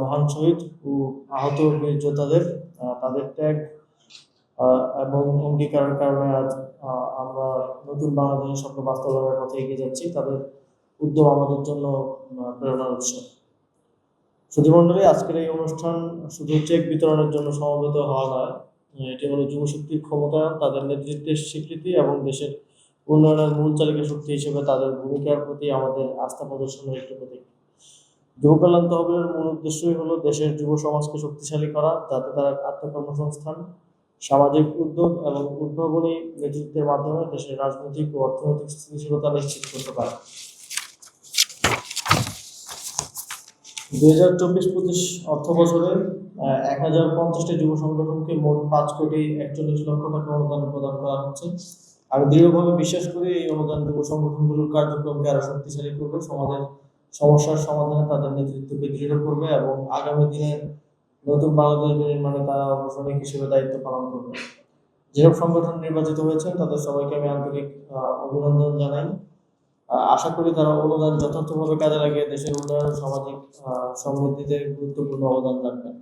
মহান শহীদ ও আহত বীর যোদ্ধাদের তাদের ত্যাগ এবং অঙ্গীকারের কারণে আজ আমরা নতুন বাংলাদেশের স্বপ্ন বাস্তবায়নের পথে এগিয়ে যাচ্ছি। তাদের উদ্যম আমাদের জন্য প্রেরণার উৎস। সুধীমণ্ডলী, আজকের এই অনুষ্ঠান শুধু চেক বিতরণের জন্য সমবেত হওয়া নয়, এটি হলো যুবশক্তির ক্ষমতায়ন, তাদের নেতৃত্বের স্বীকৃতি এবং দেশের উন্নয়নের মূল চালিকা শক্তি হিসেবে তাদের ভূমিকার প্রতি আমাদের আস্থা প্রদর্শনের একটি প্রতীক। যুব কল্যাণ তহবিলের মূল উদ্দেশ্যই হলো দেশের যুব সমাজকে শক্তিশালী করা, যাতে তারা আত্মকর্মসংস্থান, সামাজিক উদ্যোগ এবং উদ্ভাবনী নেতৃত্বের মাধ্যমে দেশের রাজনৈতিক ও অর্থনৈতিক স্থিতিশীলতা নিশ্চিত করতে পারে। 2024-25 অর্থ বছরে 1050টি যুব সংগঠনকে মোট 5,41,00,00,000 টাকা অনুদান প্রদান করা হচ্ছে। আমি দৃঢ়ভাবে বিশ্বাস করি এই অনুদান যুব সংগঠনগুলোর কার্যক্রমকে আরো শক্তিশালী করবে, সমাজের সমস্যার সমাধানে তাদের নেতৃত্বকে দৃঢ় করবে এবং আগামী দিনে নতুন বাংলাদেশ নির্মাণে তারা অগ্রসরী হিসেবে দায়িত্ব পালন করবে। যেসব সংগঠন নির্বাচিত হয়েছেন তাদের সবাইকে আমি আন্তরিক অভিনন্দন জানাই। আশা করি তারা অনুদান যথার্থভাবে কাজে লাগিয়ে দেশের উন্নয়ন, সামাজিক সমৃদ্ধিতে গুরুত্বপূর্ণ অবদান রাখবেন।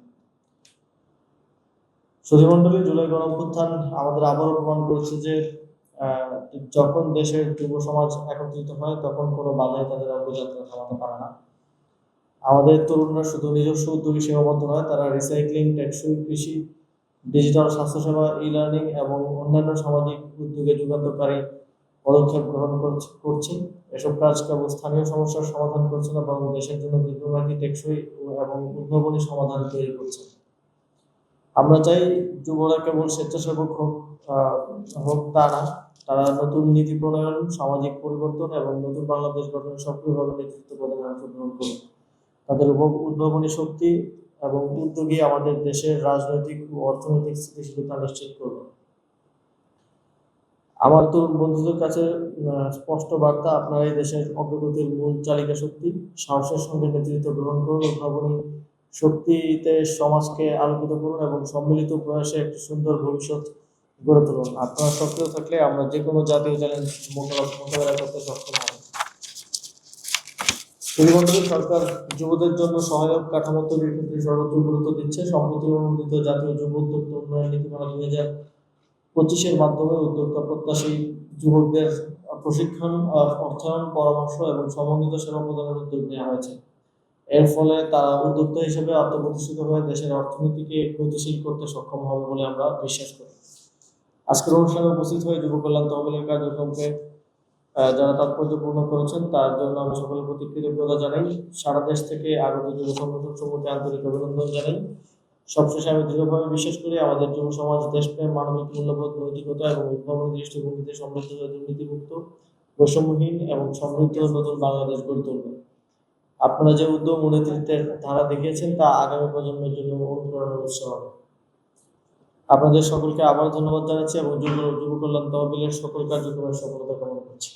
সুধীমণ্ডলী, জুলাই গণঅভ্যুত্থান আমাদের আবারও প্রমাণ করেছে যে যখন দেশের যুব সমাজ একত্রিত হয় তখন কোনো বাধাই তাদের অগ্রযাত্রা থামাতে পারে না। আমাদের তরুণরা শুধু নিজস্ব উদ্যোগে সীমাবদ্ধ নয়, তারা রিসাইক্লিং, টেকসই কৃষি, ডিজিটাল স্বাস্থ্যসেবা, ই-লার্নিং এবং অন্যান্য সামাজিক উদ্যোগে যুগান্তকারী পদক্ষেপ গ্রহণ করছে। এসব কাজ কেবল স্থানীয় সমস্যার সমাধান করছে না, বরং দেশের জন্য দীর্ঘমেয়াদী, টেকসই এবং উদ্ভাবনী সমাধান তৈরি করছে। আমরা চাই যুবরা কেবল স্বেচ্ছাসেবক হোক তা না, তারা নতুন নীতি প্রণয়ন, সামাজিক পরিবর্তন এবং নতুন বাংলাদেশ গঠনে সক্রিয়ভাবে নেতৃত্ব প্রদানে অংশগ্রহণ করুন। তাদের উদ্ভাবনী শক্তি এবং উদ্যোগী আমাদের দেশের রাজনৈতিক ও অর্থনৈতিক স্থিতিশীলতা নিশ্চিত করবে। আমার তরুণ বন্ধুদের কাছে স্পষ্ট বার্তা, আপনারা এই দেশের অগ্রগতির মূল চালিকা শক্তি। সাহসের সঙ্গে নেতৃত্ব গ্রহণ করুন, উদ্ভাবনী শক্তিতে সমাজকে আলোকিত করুন এবং সম্মিলিত প্রয়াসে একটি সুন্দর ভবিষ্যৎ গড়ে তুলুন। আপনারা সক্রিয় থাকলে আমরা যে কোনো জাতীয় চ্যালেঞ্জ মোকাবেলা করতে সক্ষম হব। সুধীমণ্ডলী, সরকার যুবদের জন্য সহায়ক কাঠামো তৈরির ক্ষেত্রে সর্বোচ্চ গুরুত্ব দিচ্ছে। সম্প্রতি অনুমোদিত জাতীয় যুব উদ্যোক্তা উন্নয়ন নীতিমালা 2025-এর মাধ্যমে উদ্যোক্তা প্রত্যাশী যুবকদের প্রশিক্ষণ, অর্থায়ন, পরামর্শ এবং সমন্বিত সেবা প্রদানের উদ্যোগ নেওয়া হয়েছে। এর ফলে তারা উদ্যোক্তা হিসেবে আত্মপ্রতিষ্ঠিত হয়ে দেশের অর্থনীতিকে গতিশীল করতে সক্ষম হবে বলে আমরা বিশ্বাস করি। আজকের অনুষ্ঠানে উপস্থিত হয়ে যুব কল্যাণ তহবিলের কার্যক্রমকে যারা তাৎপর্যপূর্ণ করেছেন তার জন্য আমি সকলের প্রতি কৃতজ্ঞতা জানাই। সারা দেশ থেকে আগত যুব সংগঠন সমূহকে আন্তরিক অভিনন্দন জানাই। সবশেষে আমি দৃঢ়ভাবে বিশ্বাস করি আমাদের যুব সমাজ দেশপ্রেম, মানবিক মূল্যবোধ, নৈতিকতা এবং উদ্ভাবনী দৃষ্টিভঙ্গিতে সমৃদ্ধ হয়ে দুর্নীতিমুক্ত, বৈষম্যহীন এবং সমৃদ্ধ নতুন বাংলাদেশ গড়ে তুলবে। আপনারা যে উদ্যম ও নেতৃত্বের ধারা দেখিয়েছেন তা আগামী প্রজন্মের জন্য অনুপ্রেরণার উৎস হবে। আপনাদের সকলকে আবার ধন্যবাদ জানাচ্ছি এবং যুব কল্যাণ তহবিলের সকল কার্যক্রমের সফলতা কামনা করছি।